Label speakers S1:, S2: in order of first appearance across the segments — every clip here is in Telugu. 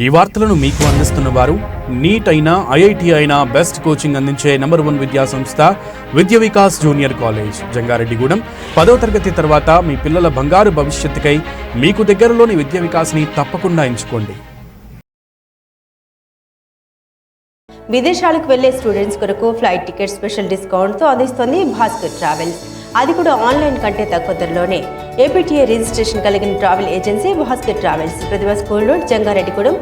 S1: ఈ వార్తలను మీకు అందిస్తున్న వారు నీట్ అయినా ఐఐటి అయినా బెస్ట్ కోచింగ్ అందించే #1 విద్యా సంస్థ విద్య వికాస్ జూనియర్ కాలేజ్ జంగారెడ్డిగూడెం. 10వ తరగతి తర్వాత మీ పిల్లల బంగారు భవిష్యత్తుకై మీకు దగ్గరలోని విద్య వికాస్ని తప్పకుండా ఎంచుకోండి.
S2: విదేశాలకు వెళ్లే స్టూడెంట్స్ కొరకు ఫ్లైట్ టికెట్ స్పెషల్ డిస్కౌంట్తో అందిస్తోంది భాస్కర్ ట్రావెల్స్. అది కూడా ఆన్లైన్ కంటే తక్కువ ధరలోనే. ఏపీటీఏ రిజిస్ట్రేషన్ కలిగిన ట్రావెల్ ఏజెన్సీ భాస్కర్ ట్రావెల్స్, ప్రతిభ స్కూల్ రోడ్, జంగారెడ్డిగూడెం.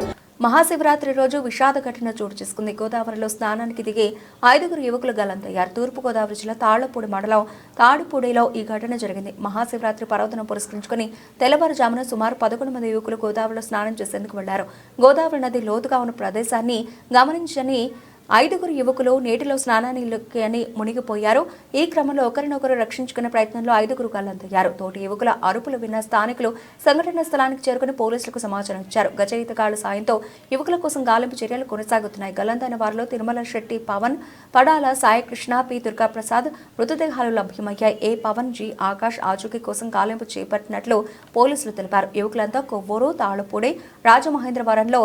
S3: మహాశివరాత్రి రోజు విషాద ఘటన చోటు చేసుకుంది. గోదావరిలో స్నానానికి దిగి 5 యువకులు గల్లంతయ్యారు. తూర్పుగోదావరి జిల్లా తాళ్లపూడి మండలం తాడుపూడిలో ఈ ఘటన జరిగింది. మహాశివరాత్రి పర్వదినం పురస్కరించుకుని తెల్లవారుజామున సుమారు 11 మంది యువకులు గోదావరిలో స్నానం చేసేందుకు వెళ్లారు. గోదావరి నది లోతుగా ఉన్న ప్రదేశాన్ని గమనించని 5 యువకులు నీటిలో స్నానానికి అని మునిగిపోయారు. ఈ క్రమంలో ఒకరినొకరు రక్షించుకునే ప్రయత్నంలో 5 గల్లంతయ్యారు. తోటి యువకుల అరుపులు విన్న స్థానికులు సంఘటన స్థలానికి చేరుకుని పోలీసులకు సమాచారం ఇచ్చారు. గజ ఈతగాళ్ల సాయంతో యువకుల కోసం గాలింపు చర్యలు కొనసాగుతున్నాయి. గల్లంతైన వారిలో తిరుమల శెట్టి పవన్, పడాల సాయికృష్ణ, పి దుర్గాప్రసాద్ మృతదేహాలు లభ్యమయ్యాయి. ఏ పవన్, జి ఆకాష్ ఆచూకీ కోసం గాలింపు చేపట్టినట్లు పోలీసులు తెలిపారు. యువకులంతా కొవ్వూరు, తాళ్లపూడి, రాజమహేంద్రవరంలో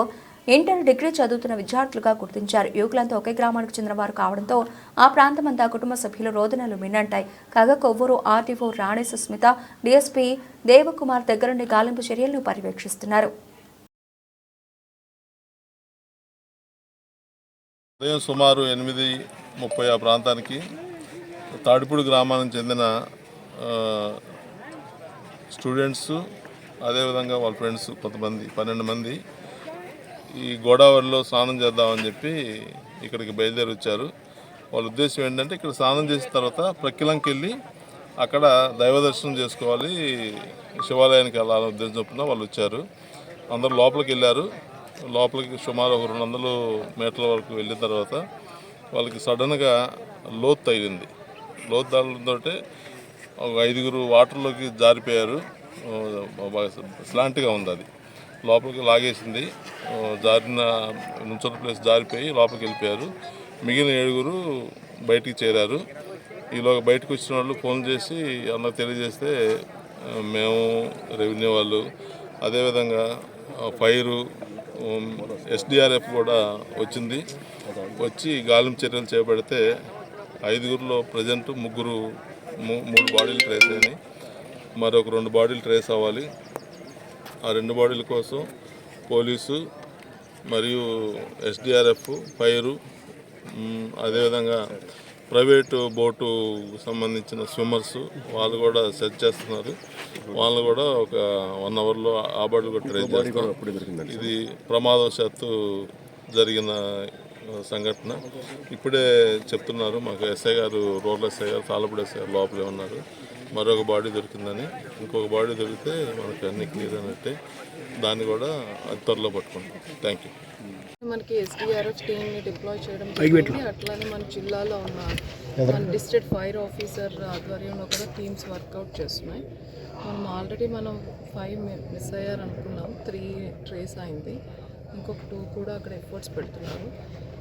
S3: ఇంటర్, డిగ్రీ చదువుతున్న విద్యార్థులుగా గుర్తించారు. యువకులంతా ఒకే గ్రామానికి చెందిన వారు కావడంతో ఆ ప్రాంతమంతా కుటుంబ సభ్యులు రోదనలు మిన్నంటాయి. కాగా కొవ్వూరు ఆర్టీఓ రాణి సుస్మిత, డీఎస్పీ దేవకుమార్ దగ్గరుండి గాలింపు చర్యలను పర్యవేక్షిస్తున్నారు.
S4: ఉదయం సుమారు 8:30 ఆ ప్రాంతానికి తాడిపూడి గ్రామానికి చెందిన స్టూడెంట్స్, అదేవిధంగా వాళ్ళ ఫ్రెండ్స్ కొంతమంది 12 మంది ఈ గోదావరిలో స్నానం చేద్దామని చెప్పి ఇక్కడికి బయలుదేరి వచ్చారు. వాళ్ళ ఉద్దేశం ఏంటంటే ఇక్కడ స్నానం చేసిన తర్వాత ప్రక్కిలంకి వెళ్ళి అక్కడ దైవ దర్శనం చేసుకోవాలి, శివాలయానికి వెళ్ళాలని ఉద్దేశం చొప్పున వాళ్ళు వచ్చారు. అందరూ లోపలికి వెళ్ళారు. లోపలికి సుమారు 200 మీటర్ల వరకు వెళ్ళిన తర్వాత వాళ్ళకి సడన్గా లోతు తగిలింది. లోతు తగలడంతో 5 వాటర్లోకి జారిపోయారు. స్లాంట్గా ఉంది, అది లోపలికి లాగేసింది. జారిన నుంచున్న ప్లేస్ జారిపోయి లోపలికి వెళ్ళిపోయారు. మిగిలిన 7 బయటికి చేరారు. ఈలోగా బయటకు వచ్చిన వాళ్ళు ఫోన్ చేసి అన్నకు తెలియజేస్తే మేము, రెవెన్యూ వాళ్ళు, అదేవిధంగా ఫైరు, SDRF కూడా వచ్చింది. వచ్చి గాలింపు చర్యలు చేపడితే 5 ప్రజెంట్ 3 బాడీలు ట్రేస్ అయినాయి. మరొక 2 బాడీలు ట్రేస్ అవ్వాలి. ఆ 2 బాడీల కోసం పోలీసు మరియు SDRF, ఫైరు, అదేవిధంగా ప్రైవేటు బోటు సంబంధించిన స్విమ్మర్స్ వాళ్ళు కూడా సెర్చ్ చేస్తున్నారు. వాళ్ళు కూడా ఒక 1 అవర్లో ఆ బాడీలు కూడా ట్రై చేస్తారు. ఇది ప్రమాదవశాత్తు జరిగిన సంఘటన. ఇప్పుడే చెప్తున్నారు మాకు ఎస్ఐ గారు, రూరల్ ఎస్ఐ గారు, తాళ్ళపూడి ఎస్ఐ గారు లోపలే ఉన్నారు. మరొక బాడీ దొరికిందని, ఇంకొక బాడీ దొరికితే మనకి అన్ని క్లియర్ అన్నట్టే. దాన్ని కూడా అతి త్వరలో పట్టుకుంటాం. Thank you.
S5: మనకి SDRF టీమ్ని డిప్లాయ్ చేయడం జరిగింది. అట్లానే మన జిల్లాలో ఉన్న మన డిస్ట్రిక్ట్ ఫైర్ ఆఫీసర్ ఆధ్వర్యంలో కూడా టీమ్స్ వర్కౌట్ చేస్తున్నాయి. ఆల్రెడీ 5 మిస్ అయ్యారు అనుకున్నాం, 3 ట్రేస్ అయింది. ఇంకొక 2 కూడా అక్కడ ఎఫర్ట్స్ పెడుతున్నారు.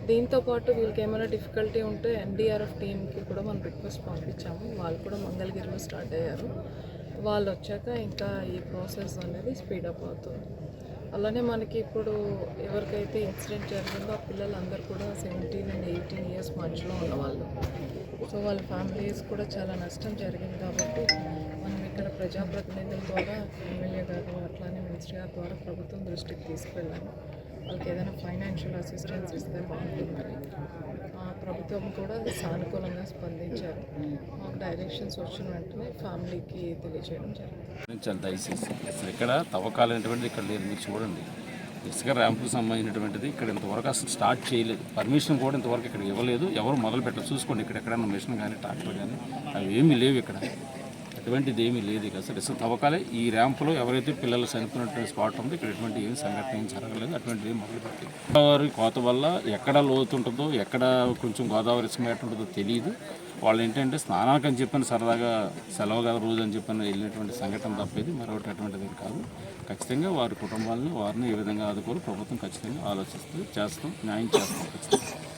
S5: దీంతోపాటు వీళ్ళకి ఏమైనా డిఫికల్టీ ఉంటే NDRF టీమ్కి కూడా మనం రిక్వెస్ట్ పంపించాము. వాళ్ళు కూడా మంగళగిరిలో స్టార్ట్ అయ్యారు. వాళ్ళు వచ్చాక ఇంకా ఈ ప్రాసెస్ అనేది స్పీడప్ అవుతుంది. అలానే మనకి ఇప్పుడు ఎవరికైతే ఇన్సిడెంట్ జరిగిందో ఆ పిల్లలందరూ కూడా 17 and 18 ఇయర్స్ మధ్యలో ఉన్నవాళ్ళు. సో వాళ్ళ ఫ్యామిలీస్ కూడా చాలా నష్టం జరిగింది. కాబట్టి మనం ఇక్కడ ప్రజాప్రతినిధుల ద్వారా, ఎమ్మెల్యే గారు, అట్లానే మినిస్టర్ గారి ద్వారా ప్రభుత్వం దృష్టికి తీసుకెళ్ళాము. వాళ్ళకి ఏదైనా ఫైనాన్షియల్ అసిస్టెన్స్ ఇస్తే బాగుంటుందని ప్రభుత్వం కూడా సానుకూలంగా స్పందించారు. మాకు డైరెక్షన్స్ వచ్చిన వెంటనే ఫ్యామిలీకి తెలియజేయడం జరిగింది.
S6: దయచేసి అసలు ఇక్కడ తవ్వకాలు అనేటువంటిది ఇక్కడ లేదు. మీరు చూడండి, ఇసుక ర్యాంపుకు సంబంధించినటువంటిది ఇక్కడ ఇంతవరకు అసలు స్టార్ట్ చేయలేదు. పర్మిషన్ కూడా ఇంతవరకు ఇక్కడ ఇవ్వలేదు. ఎవరు మొదలు పెట్టలేదు. చూసుకోండి, ఇక్కడ ఎక్కడైనా మిషన్ కానీ ట్రాక్టర్ కానీ అవి ఏమీ లేవు. ఇక్కడ ఎటువంటిది ఏమీ లేదు. ఇక అసలు ఇసుక తవ్వకాలే. ఈ ర్యాంపులో ఎవరైతే పిల్లలు చనిపోయినటువంటి స్పాట్ ఉందో ఇక్కడ ఎటువంటి ఏమి సంఘటన ఏం జరగలేదు. అటువంటిది ఏం మొదలుపెట్టింది. గోదావరి కోత వల్ల ఎక్కడ లోతు ఉంటుందో, ఎక్కడ కొంచెం గోదావరి ఇసుక మేట ఉంటుందో తెలియదు. వాళ్ళు ఏంటంటే స్నానానికి అని చెప్పని సరదాగా సెలవు కదా రోజు అని చెప్పని వెళ్ళినటువంటి సంఘటన తప్పేది, మరొకటి అటువంటిది కాదు. ఖచ్చితంగా వారి కుటుంబాలను, వారిని ఏ విధంగా ఆదుకోరు ప్రభుత్వం ఖచ్చితంగా ఆలోచిస్తుంది, చేస్తాం, న్యాయం చేస్తాం ఖచ్చితంగా.